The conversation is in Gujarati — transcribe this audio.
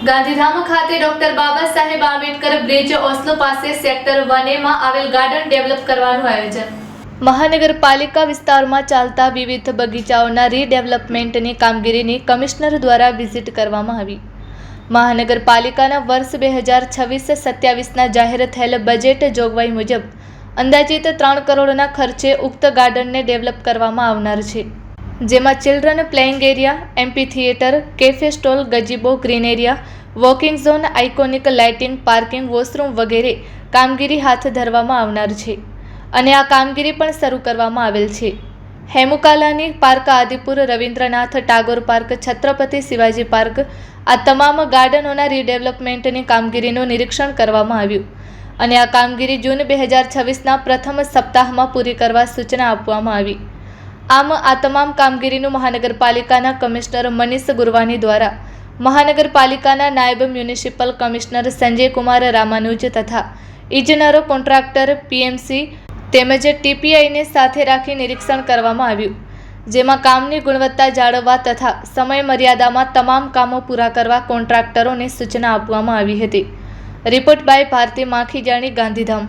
ગાંધીધામ ખાતે doctor Baba Saheb Ambedkar bridge Oslo પાસે સેક્ટર 1A માં આવેલ ગાર્ડન ડેવલપ કરવાનું આયોજન। મહાનગરપાલિકા વિસ્તારમાં ચાલતા વિવિધ બગીચાઓના રીડેવલપમેન્ટની કામગીરીની કમિશનર દ્વારા વિઝિટ કરવામાં આવી। મહાનગરપાલિકાના વર્ષ 2026-27ના જાહેર થયેલ બજેટ જોગવાઈ મુજબ અંદાજિત 3 કરોડના ખર્ચે ઉક્ત ગાર્ડનને ડેવલપ કરવામાં આવનાર છે, જેમાં children playing area, MP theatre, cafe stall, gazebo, green area, walking zone, iconic lighting, parking, washroom વગેરે કામગીરી હાથ ધરવામાં આવનાર છે અને આ કામગીરી પણ શરૂ કરવામાં આવેલ છે। Hemu Kalani park, Adipur, Rabindranath Tagore park, Chhatrapati Shivaji park, આ તમામ ગાર્ડનોના રીડેવલપમેન્ટની કામગીરીનું નિરીક્ષણ કરવામાં આવ્યું અને આ કામગીરી જૂન 2026ના પ્રથમ સપ્તાહમાં પૂરી કરવા સૂચના આપવામાં આવી। આમ આ તમામ કામગીરીનું મહાનગરપાલિકાના કમિશનર મનીષ ગુરવાની દ્વારા મહાનગરપાલિકાના નાયબ મ્યુનિસિપલ કમિશનર સંજય કુમાર રામાનુજ તથા ઇજનેરો, કોન્ટ્રાક્ટર, પીએમસી તેમજ ટીપીઆઈને સાથે રાખી નિરીક્ષણ કરવામાં આવ્યું, જેમાં કામની ગુણવત્તા જાળવવા તથા સમય મર્યાદામાં તમામ કામો પૂરા કરવા કોન્ટ્રાક્ટરોને સૂચના આપવામાં આવી હતી। Report by Bharti Makhijani, Gandhidham.